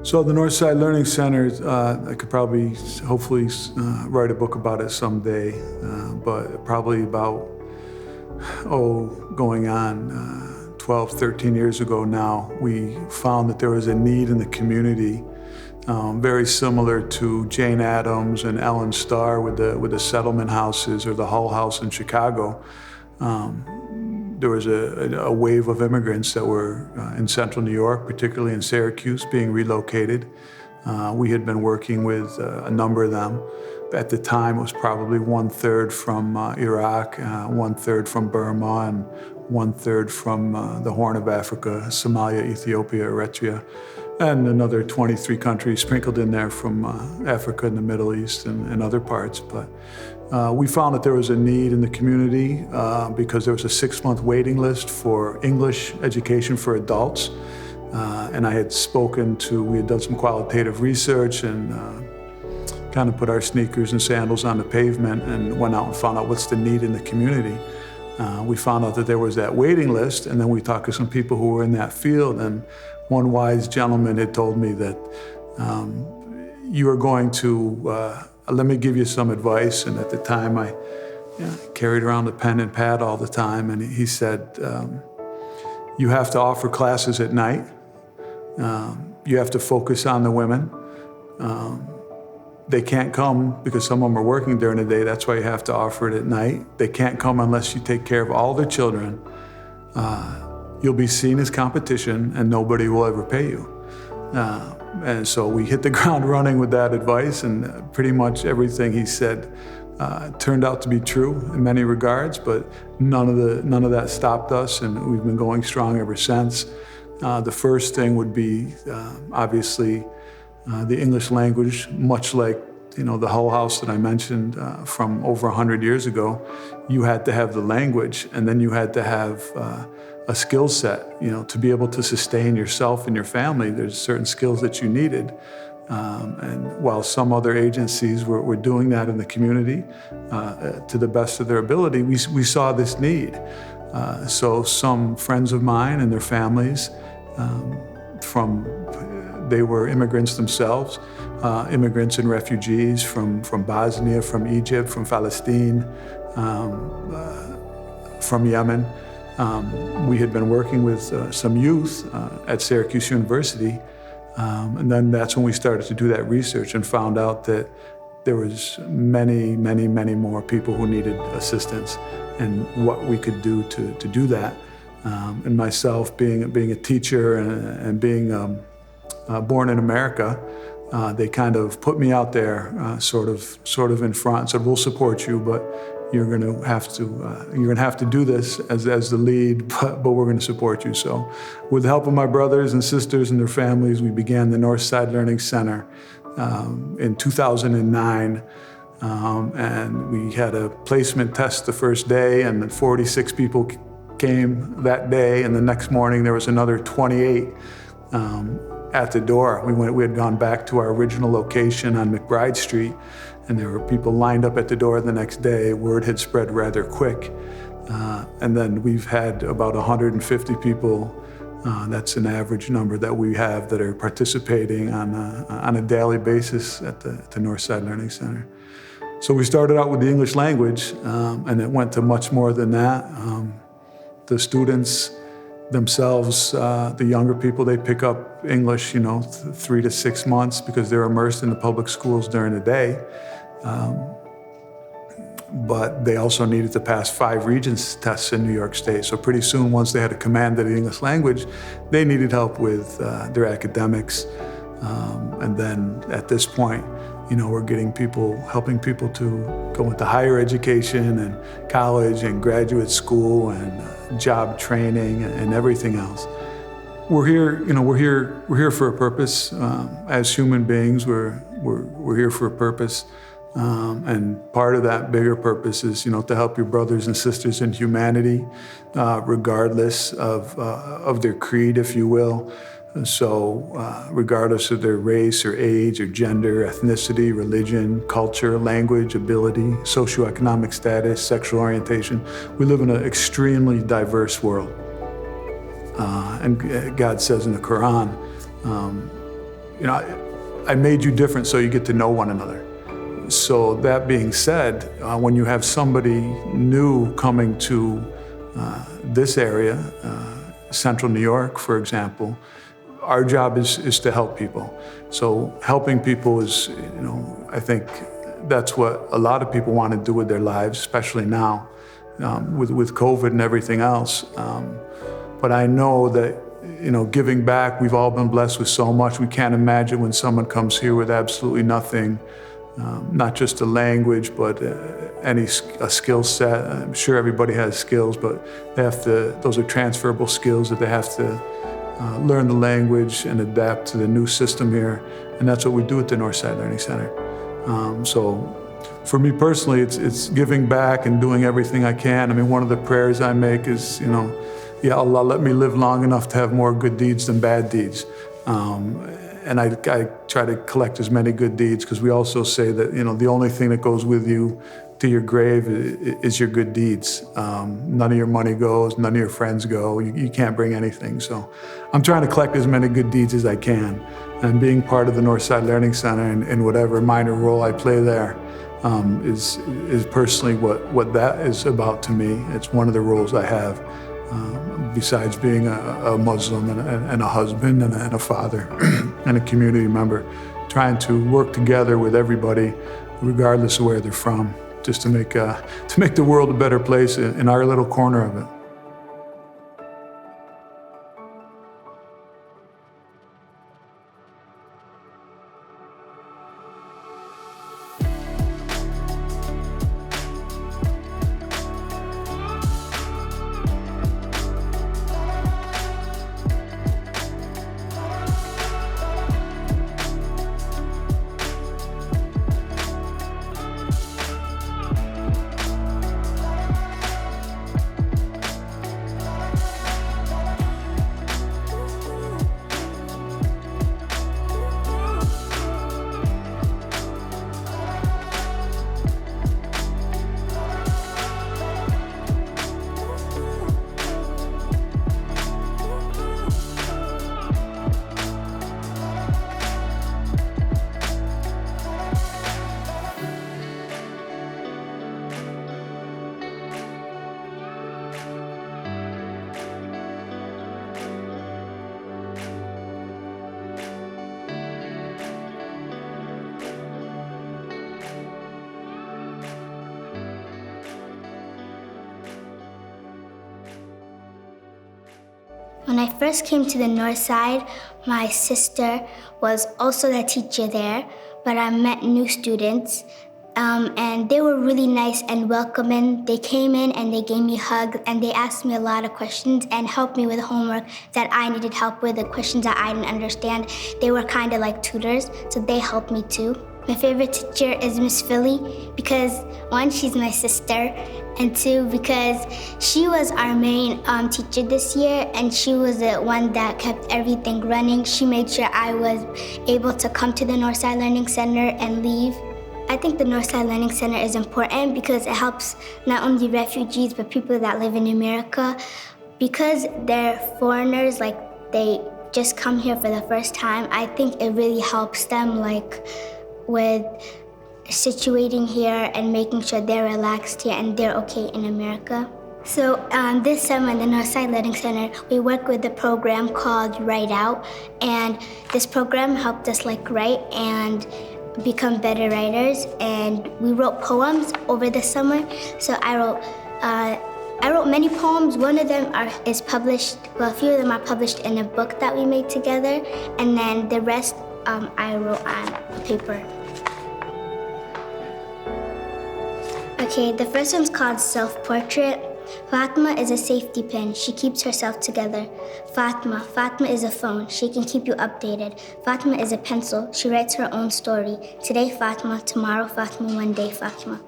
So the Northside Learning Center, I could probably, hopefully, write a book about it someday, but probably about, going on 12, 13 years ago now, we found that there was a need in the community, very similar to Jane Addams and Ellen Starr with the settlement houses or the Hull House in Chicago. There was a wave of immigrants that were in central New York, particularly in Syracuse, being relocated. We had been working with a number of them. At the time, it was probably 1/3 from Iraq, 1/3 from Burma, and 1/3 from the Horn of Africa, Somalia, Ethiopia, Eritrea, and another 23 countries sprinkled in there from Africa and the Middle East and other parts. But we found that there was a need in the community because there was a 6-month waiting list for English education for adults. And I had we had done some qualitative research and kind of put our sneakers and sandals on the pavement and went out and found out what's the need in the community. We found out that there was that waiting list, and then we talked to some people who were in that field, and one wise gentleman had told me that you are going to, let me give you some advice. And at the time I carried around a pen and pad all the time, and he said, you have to offer classes at night. You have to focus on the women. They can't come because some of them are working during the day. That's why you have to offer it at night. They can't come unless you take care of all their children. You'll be seen as competition and nobody will ever pay you. And so we hit the ground running with that advice, and pretty much everything he said turned out to be true in many regards, but none of that stopped us, and we've been going strong ever since. The first thing would be obviously the English language, much like the Hull House that I mentioned from over 100 years ago. You had to have the language, and then you had to have a skill set, to be able to sustain yourself and your family. There's certain skills that you needed. And while some other agencies were doing that in the community to the best of their ability, we saw this need. So some friends of mine and their families, they were immigrants themselves, immigrants and refugees from Bosnia, from Egypt, from Palestine, from Yemen. We had been working with some youth at Syracuse University, and then that's when we started to do that research and found out that there was many, many, many more people who needed assistance and what we could do to do that. And myself, being a teacher and being born in America, they kind of put me out there, sort of in front, and said, "We'll support you, but you're going to have to do this as the lead, but we're going to support you." So, with the help of my brothers and sisters and their families, we began the Northside Learning Center in 2009. And we had a placement test the first day, and 46 people came that day, and the next morning there was another 28 at the door. We had gone back to our original location on McBride Street, and there were people lined up at the door the next day. Word had spread rather quick. And then we've had about 150 people. That's an average number that we have that are participating on a daily basis at the Northside Learning Center. So we started out with the English language, and it went to much more than that. The students themselves, the younger people, they pick up English, 3 to 6 months because they're immersed in the public schools during the day. But they also needed to pass 5 Regents tests in New York State. So pretty soon, once they had a command of the English language, they needed help with their academics. And then at this point, we're helping people to go into higher education and college and graduate school and job training and everything else. We're here for a purpose. As human beings, we're here for a purpose. And part of that bigger purpose is, to help your brothers and sisters in humanity, regardless of their creed, if you will. So regardless of their race or age or gender, ethnicity, religion, culture, language, ability, socioeconomic status, sexual orientation, we live in an extremely diverse world. And God says in the Quran, I made you different so you get to know one another. So that being said, when you have somebody new coming to this area, Central New York, for example, our job is to help people. So helping people is, I think that's what a lot of people want to do with their lives, especially now with COVID and everything else. But I know that, giving back, we've all been blessed with so much. We can't imagine when someone comes here with absolutely nothing, not just a language, but a skill set. I'm sure everybody has skills, but those are transferable skills that they have to learn the language and adapt to the new system here. And that's what we do at the Northside Learning Center. So for me personally, it's giving back and doing everything I can. I mean, one of the prayers I make is, Ya Allah, let me live long enough to have more good deeds than bad deeds. And I try to collect as many good deeds, because we also say that, the only thing that goes with you to your grave is your good deeds. None of your money goes, none of your friends go. You can't bring anything. So I'm trying to collect as many good deeds as I can. And being part of the Northside Learning Center and whatever minor role I play there is personally what that is about to me. It's one of the roles I have, besides being a Muslim and a husband and a father and a community member, trying to work together with everybody, regardless of where they're from, just to make the world a better place in our little corner of it. When I first came to the North Side, my sister was also the teacher there, but I met new students, and they were really nice and welcoming. They came in and they gave me hugs, and they asked me a lot of questions and helped me with homework that I needed help with, the questions that I didn't understand. They were kind of like tutors, so they helped me too. My favorite teacher is Miss Philly because, one, she's my sister, and two, because she was our main teacher this year, and she was the one that kept everything running. She made sure I was able to come to the Northside Learning Center and leave. I think the Northside Learning Center is important because it helps not only refugees, but people that live in America. Because they're foreigners, like they just come here for the first time, I think it really helps them, like, with situating here and making sure they're relaxed here and they're okay in America. So this summer in the Northside Learning Center, we work with a program called Write Out, and this program helped us write and become better writers, and we wrote poems over the summer. So I wrote many poems. One of them is published, well, a few of them are published in a book that we made together, and then the rest I wrote on paper. Okay, the first one's called Self-Portrait. Fatima is a safety pin. She keeps herself together. Fatima is a phone. She can keep you updated. Fatima is a pencil. She writes her own story. Today, Fatima. Tomorrow, Fatima. One day, Fatima.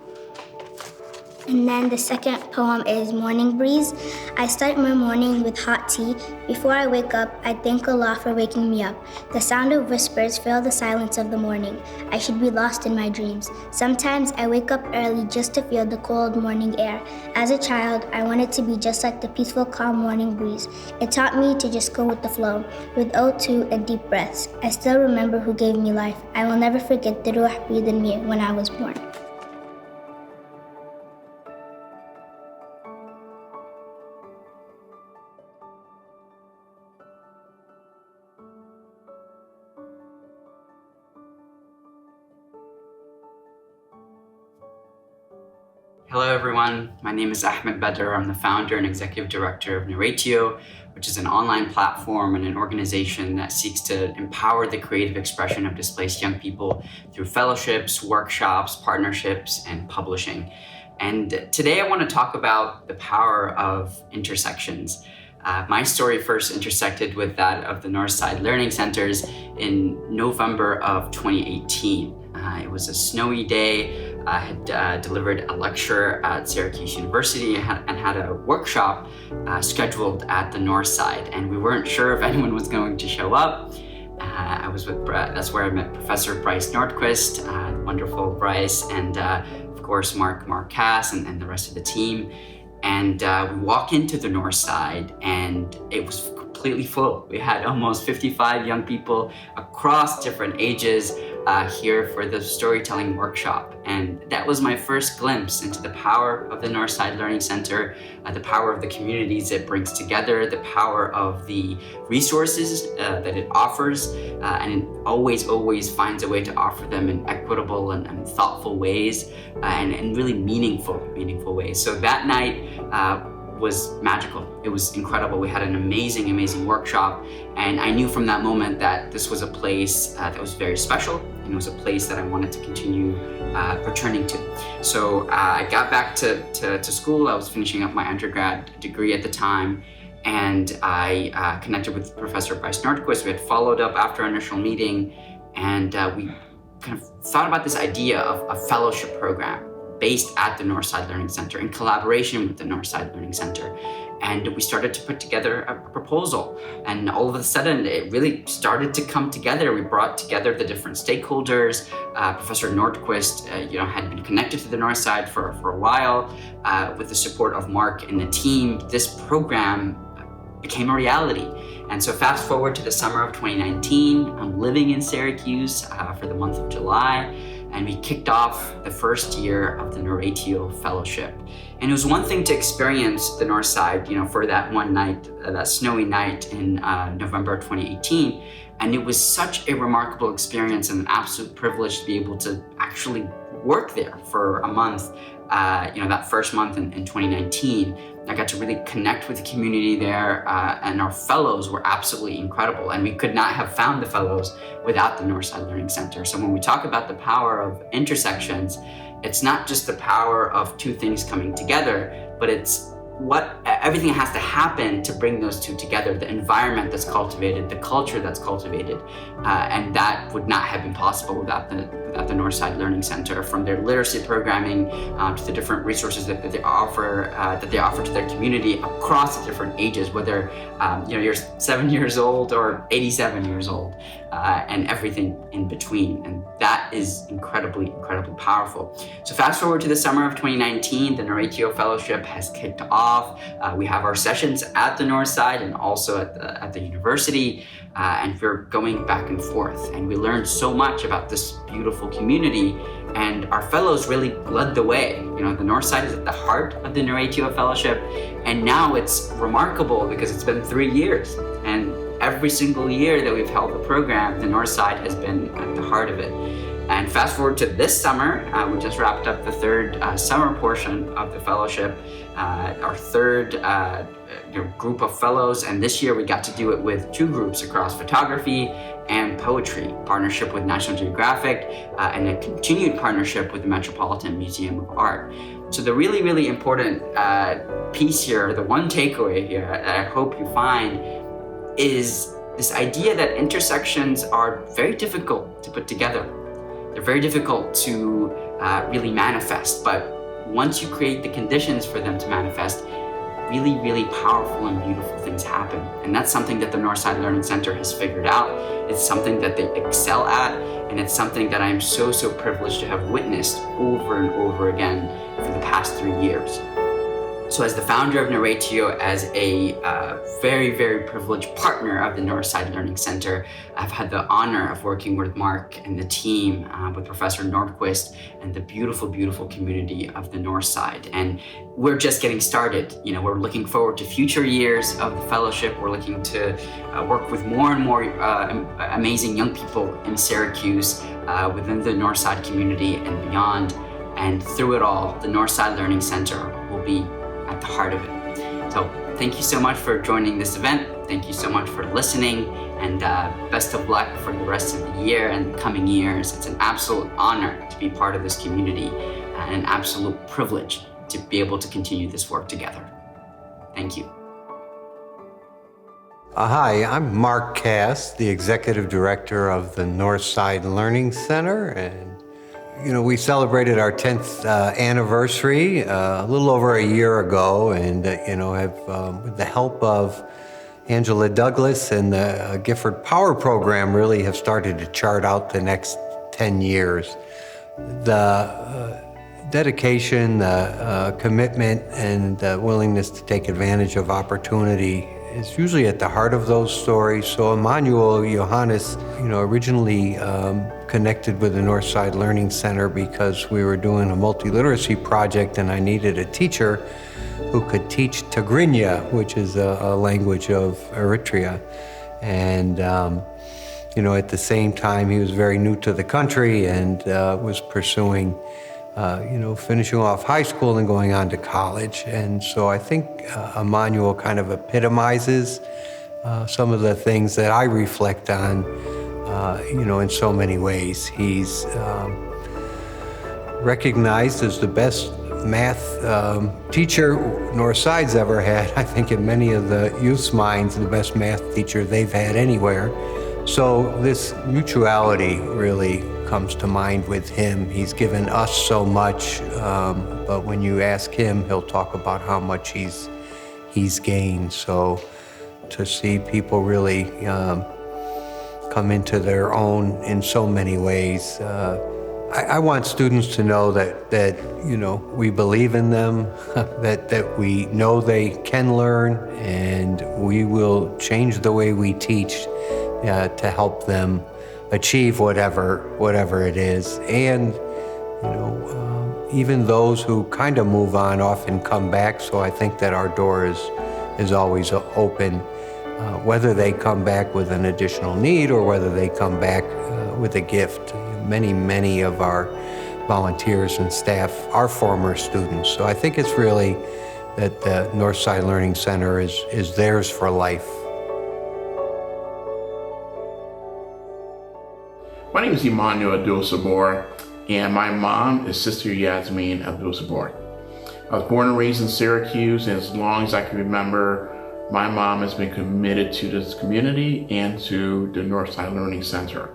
And then the second poem is Morning Breeze. I start my morning with hot tea. Before I wake up, I thank Allah for waking me up. The sound of whispers fill the silence of the morning. I should be lost in my dreams. Sometimes I wake up early just to feel the cold morning air. As a child, I wanted to be just like the peaceful, calm morning breeze. It taught me to just go with the flow, with O2 and deep breaths. I still remember who gave me life. I will never forget the Ruh breathed in me when I was born. Hello everyone, my name is Ahmed Badr. I'm the founder and executive director of Narratio, which is an online platform and an organization that seeks to empower the creative expression of displaced young people through fellowships, workshops, partnerships, and publishing. And today I want to talk about the power of intersections. My story first intersected with that of the Northside Learning Centers in November of 2018. It was a snowy day. I had delivered a lecture at Syracuse University and had a workshop scheduled at the North Side, and we weren't sure if anyone was going to show up. I was with that's where I met Professor Bryce Nordquist, wonderful Bryce, and of course Mark Cass and the rest of the team. And we walk into the North Side, and it was completely full. We had almost 55 young people across different ages here for the storytelling workshop. And that was my first glimpse into the power of the Northside Learning Center, the power of the communities it brings together, the power of the resources that it offers, and it always finds a way to offer them in equitable and thoughtful ways, and really meaningful ways. So that night was magical. It was incredible. We had an amazing workshop, and I knew from that moment that this was a place that was very special, and it was a place that I wanted to continue returning to. So I got back to school. I was finishing up my undergrad degree at the time, and I connected with Professor Bryce Nordquist. We had followed up after our initial meeting, and we kind of thought about this idea of a fellowship program based at the Northside Learning Center in collaboration with the Northside Learning Center. And we started to put together a proposal. And all of a sudden, it really started to come together. We brought together the different stakeholders. Professor Nordquist, had been connected to the Northside for a while. With the support of Mark and the team, this program became a reality. And so fast forward to the summer of 2019, I'm living in Syracuse for the month of July. And we kicked off the first year of the Narratio Fellowship. And it was one thing to experience the North Side, for that one night, that snowy night in November 2018. And it was such a remarkable experience and an absolute privilege to be able to actually work there for a month, that first month in 2019. I got to really connect with the community there, and our fellows were absolutely incredible. And we could not have found the fellows without the Northside Learning Center. So when we talk about the power of intersections, it's not just the power of two things coming together, but it's everything has to happen to bring those two together, the environment that's cultivated, the culture that's cultivated, and that would not have been possible without the Northside Learning Center, from their literacy programming to the different resources that they offer to their community across the different ages, whether you're 7 years old or 87 years old, and everything in between. And that is incredibly powerful. So fast forward to the summer of 2019, the Narratio Fellowship has kicked off. We have our sessions at the Northside and also at the university, and we're going back and forth. And we learned so much about this beautiful community, and our fellows really led the way. The Northside is at the heart of the Narratio Fellowship, and now it's remarkable because it's been 3 years, and every single year that we've held the program, the Northside has been at the heart of it. And fast forward to this summer, we just wrapped up the third summer portion of the fellowship, our third group of fellows. And this year we got to do it with two groups across photography and poetry, partnership with National Geographic, and a continued partnership with the Metropolitan Museum of Art. So the really important piece here, the one takeaway here that I hope you find, is this idea that intersections are very difficult to put together. They're very difficult to really manifest, but once you create the conditions for them to manifest, really, really powerful and beautiful things happen. And that's something that the Northside Learning Center has figured out. It's something that they excel at, and it's something that I'm so privileged to have witnessed over and over again for the past 3 years. So as the founder of Narratio, as a very, very privileged partner of the Northside Learning Center, I've had the honor of working with Mark and the team, with Professor Nordquist and the beautiful, beautiful community of the Northside. And we're just getting started. You know, we're looking forward to future years of the fellowship. We're looking to work with more and more amazing young people in Syracuse, within the Northside community and beyond. And through it all, the Northside Learning Center will be at the heart of it. So thank you so much for joining this event. Thank you so much for listening, and best of luck for the rest of the year and the coming years. It's an absolute honor to be part of this community and an absolute privilege to be able to continue this work together. Thank you. Hi, I'm Mark Cass, the Executive Director of the Northside Learning Center, and we celebrated our 10th anniversary a little over a year ago, and have, with the help of Angela Douglas and the Gifford Power Program, really have started to chart out the next 10 years. The dedication, the commitment, and the willingness to take advantage of opportunity is usually at the heart of those stories. So Emmanuel Johannes, originally connected with the Northside Learning Center because we were doing a multiliteracy project and I needed a teacher who could teach Tigrinya, which is a language of Eritrea. And, at the same time, he was very new to the country and was pursuing finishing off high school and going on to college. And so I think Emmanuel kind of epitomizes some of the things that I reflect on, in so many ways. He's recognized as the best math teacher Northside's ever had. I think in many of the youth's minds, the best math teacher they've had anywhere. So this mutuality really comes to mind with him. He's given us so much, but when you ask him, he'll talk about how much he's gained. So to see people really come into their own in so many ways, I want students to know that we believe in them, that we know they can learn, and we will change the way we teach to help them achieve whatever it is. And even those who kind of move on often come back. So I think that our door is always open, whether they come back with an additional need or whether they come back with a gift. Many of our volunteers and staff are former students. So I think it's really that the Northside Learning Center is theirs for life. My name is Emmanuel Abdul-Sabor, and my mom is Sister Yasmin Abdul-Sabor. I was born and raised in Syracuse, and as long as I can remember, my mom has been committed to this community and to the Northside Learning Center.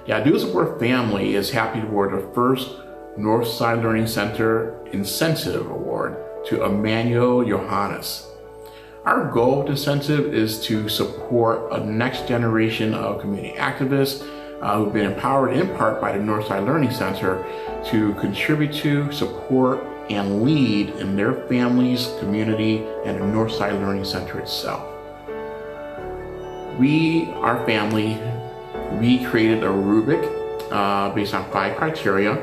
The Abdul-Sabor family is happy to award the first Northside Learning Center Incentive Award to Emmanuel Johannes. Our goal with the incentive is to support a next generation of community activists who've been empowered in part by the Northside Learning Center to contribute to, support, and lead in their families, community, and the Northside Learning Center itself. Our family, we created a rubric based on 5 criteria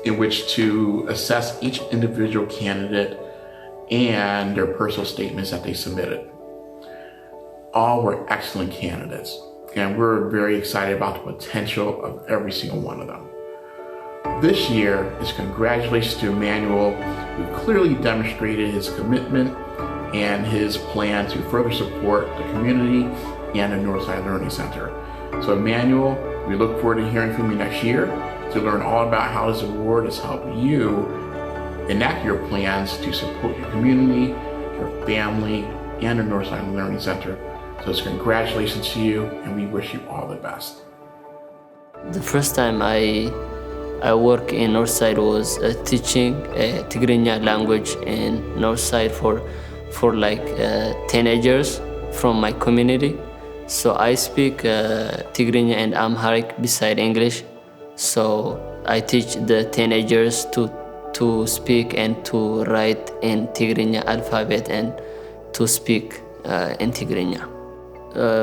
in which to assess each individual candidate and their personal statements that they submitted. All were excellent candidates, and we're very excited about the potential of every single one of them. This year is congratulations to Emmanuel, who clearly demonstrated his commitment and his plan to further support the community and the Northside Learning Center. So Emmanuel, we look forward to hearing from you next year to learn all about how this award has helped you enact your plans to support your community, your family, and the Northside Learning Center. So it's congratulations to you, and we wish you all the best. The first time I I work in Northside was teaching Tigrinya language in Northside for like teenagers from my community. So I speak Tigrinya and Amharic beside English. So I teach the teenagers to speak and to write in Tigrinya alphabet and to speak in Tigrinya.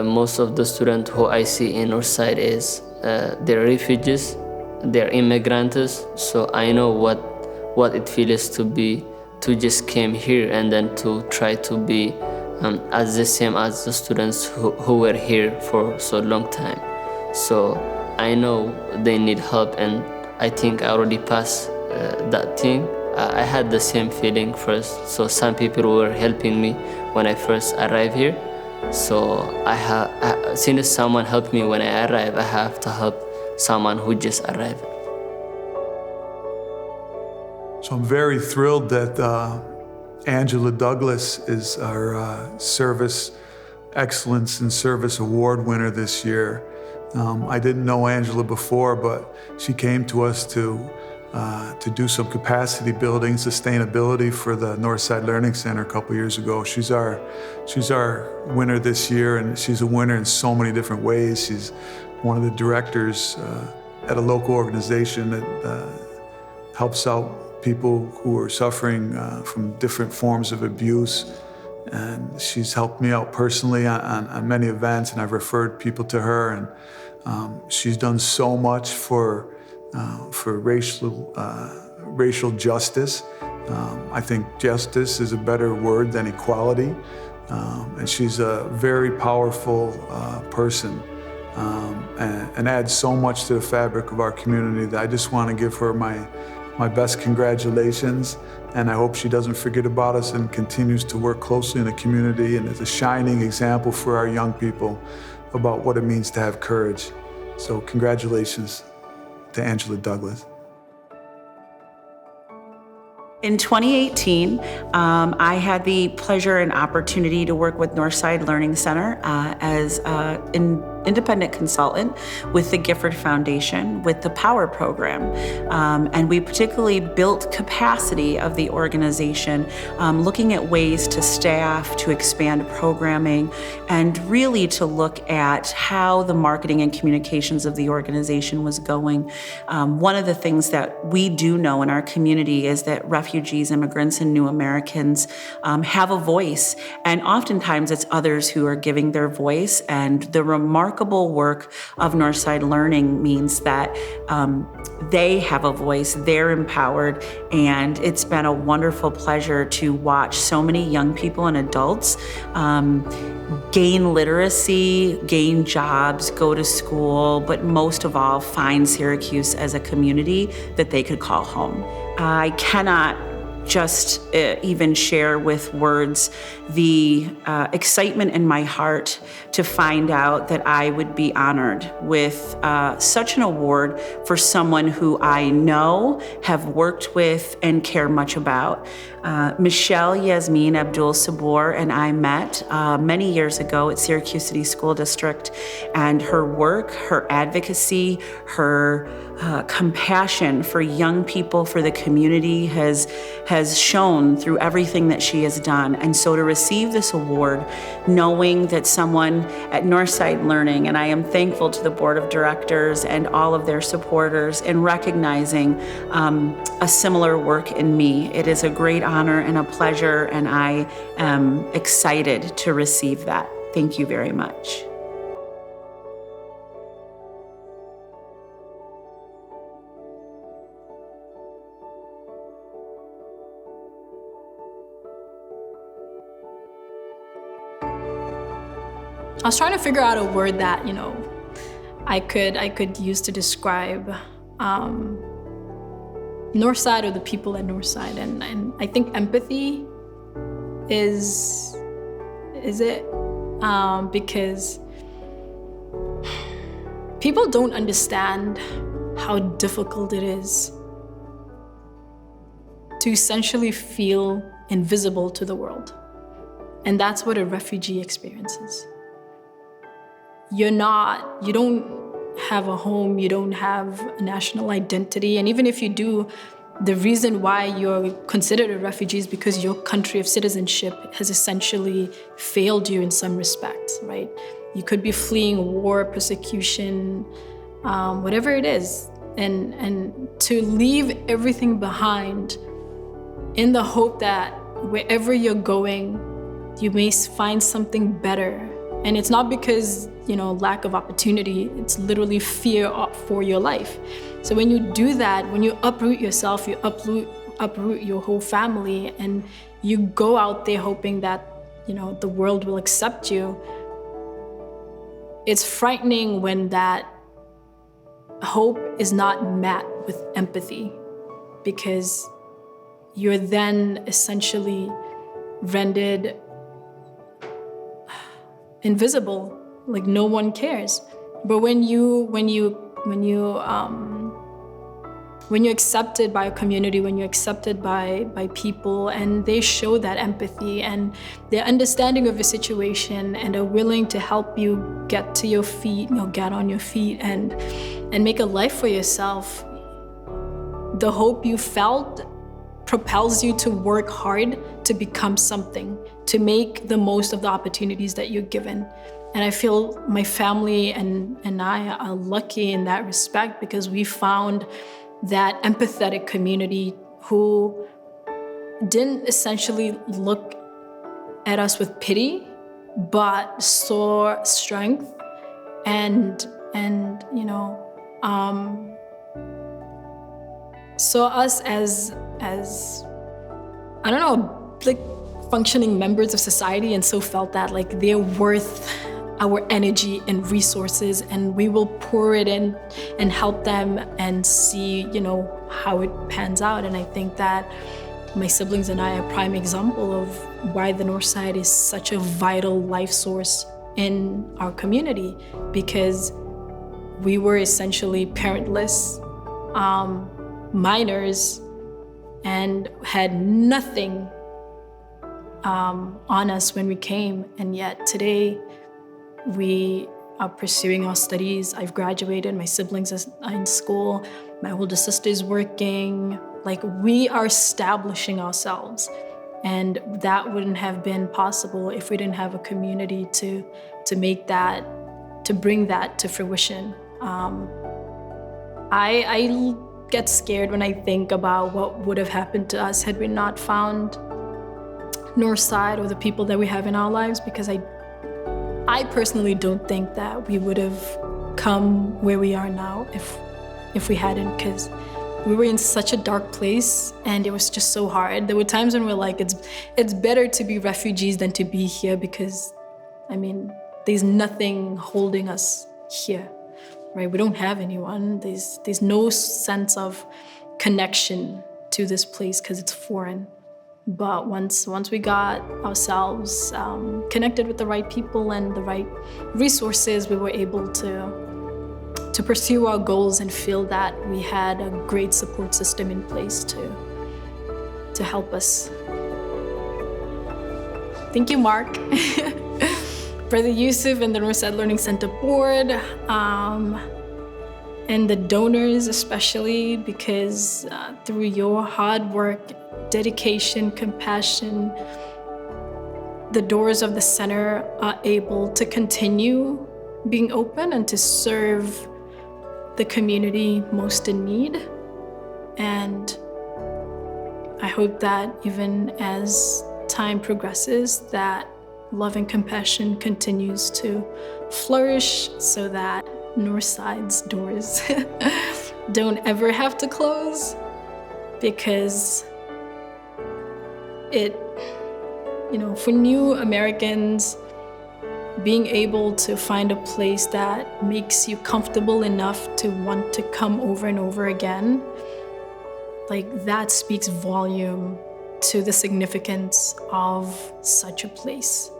Most of the students who I see in Northside is they're refugees, they're immigrants. So I know what it feels to just came here and then to try to be as the same as the students who were here for so long time. So I know they need help, and I think I already passed that thing. I had the same feeling first. So some people were helping me when I first arrived here. So since someone helped me when I arrived, I have to help someone who just arrived. So I'm very thrilled that Angela Douglas is our Service Excellence and Service Award winner this year. I didn't know Angela before, but she came to us to do some capacity building, sustainability for the Northside Learning Center a couple years ago. She's our winner this year, and she's a winner in so many different ways. She's one of the directors at a local organization that helps out people who are suffering from different forms of abuse. And she's helped me out personally on many events, and I've referred people to her. And she's done so much for racial justice. I think justice is a better word than equality. And she's a very powerful person and adds so much to the fabric of our community that I just want to give her my best congratulations, and I hope she doesn't forget about us and continues to work closely in the community and is a shining example for our young people about what it means to have courage. So congratulations to Angela Douglas. In 2018, I had the pleasure and opportunity to work with Northside Learning Center as an independent consultant with the Gifford Foundation with the POWER program. And we particularly built capacity of the organization, looking at ways to staff, to expand programming, and really to look at how the marketing and communications of the organization was going. One of the things that we do know in our community is that refugees, immigrants, and new Americans have a voice, and oftentimes it's others who are giving their voice. And the remarkable work of Northside Learning means that they have a voice, they're empowered, and it's been a wonderful pleasure to watch so many young people and adults gain literacy, gain jobs, go to school, but most of all, find Syracuse as a community that they could call home. I cannot just even share with words the excitement in my heart to find out that I would be honored with such an award for someone who I know, have worked with, and care much about. Michelle Yasmin Abdul Sabor and I met many years ago at Syracuse City School District, and her work, her advocacy, her compassion for young people, for the community has shown through everything that she has done. And so to receive this award, knowing that someone at Northside Learning, and I am thankful to the board of directors and all of their supporters in recognizing a similar work in me. It is a great honor and a pleasure, and I am excited to receive that. Thank you very much. I was trying to figure out a word that, I could use to describe Northside or the people at Northside, and I think empathy is it, because people don't understand how difficult it is to essentially feel invisible to the world, and that's what a refugee experiences. You don't have a home, you don't have a national identity, and even if you do, the reason why you're considered a refugee is because your country of citizenship has essentially failed you in some respects, right? You could be fleeing war, persecution, whatever it is. And to leave everything behind in the hope that wherever you're going, you may find something better. And it's not because, lack of opportunity, it's literally fear for your life. So when you do that, when you uproot yourself, you uproot your whole family, and you go out there hoping that, the world will accept you. It's frightening when that hope is not met with empathy, because you're then essentially rendered invisible, like no one cares. But when you're accepted by a community, when you're accepted by people, and they show that empathy and their understanding of your situation and are willing to help you get to your feet, get on your feet and make a life for yourself, the hope you felt propels you to work hard to become something, to make the most of the opportunities that you're given. And I feel my family and I are lucky in that respect, because we found that empathetic community who didn't essentially look at us with pity, but saw strength and saw us as I don't know, like functioning members of society, and so felt that like they're worth our energy and resources, and we will pour it in and help them and see, how it pans out. And I think that my siblings and I are a prime example of why the North Side is such a vital life source in our community, because we were essentially parentless minors and had nothing on us when we came. And yet today we are pursuing our studies. I've graduated, my siblings are in school, my older sister's working. Like, we are establishing ourselves. And that wouldn't have been possible if we didn't have a community to make that, to bring that to fruition. I get scared when I think about what would have happened to us had we not found Northside or the people that we have in our lives, because I personally don't think that we would have come where we are now if we hadn't, because we were in such a dark place and it was just so hard. There were times when we're like, it's better to be refugees than to be here, because there's nothing holding us here, right? We don't have anyone. There's no sense of connection to this place because it's foreign. But once we got ourselves connected with the right people and the right resources, we were able to pursue our goals and feel that we had a great support system in place to help us. Thank you, Mark, Brother Yusuf and the Northside Learning Center Board, and the donors especially, because through your hard work, dedication, compassion, the doors of the center are able to continue being open and to serve the community most in need. And I hope that even as time progresses, that love and compassion continues to flourish, so that Northside's doors don't ever have to close, because for new Americans, being able to find a place that makes you comfortable enough to want to come over and over again, like, that speaks volume to the significance of such a place.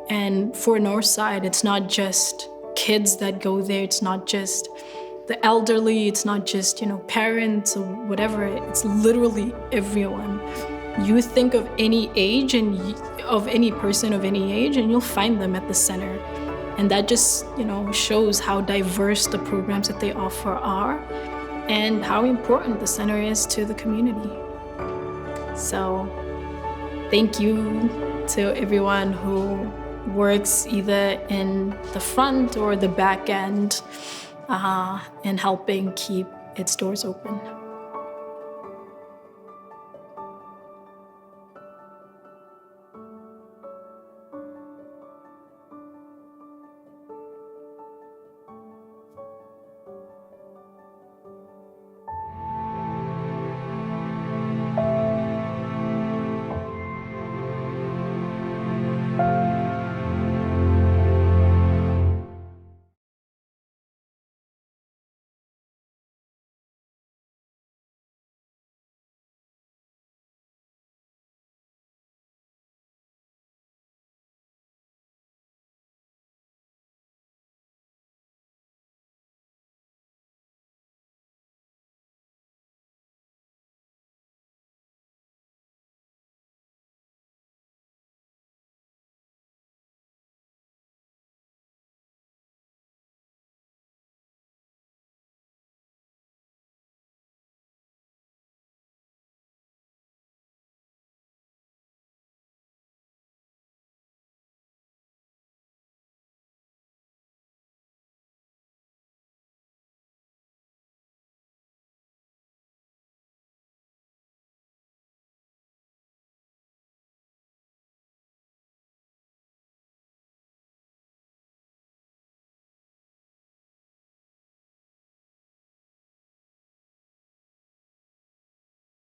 And for Northside, it's not just kids that go there, it's not just the elderly, it's not just, parents or whatever, it's literally everyone. You think of any age and of any person of any age, and you'll find them at the center. And that just, shows how diverse the programs that they offer are and how important the center is to the community. So thank you to everyone who works either in the front or the back end in helping keep its doors open.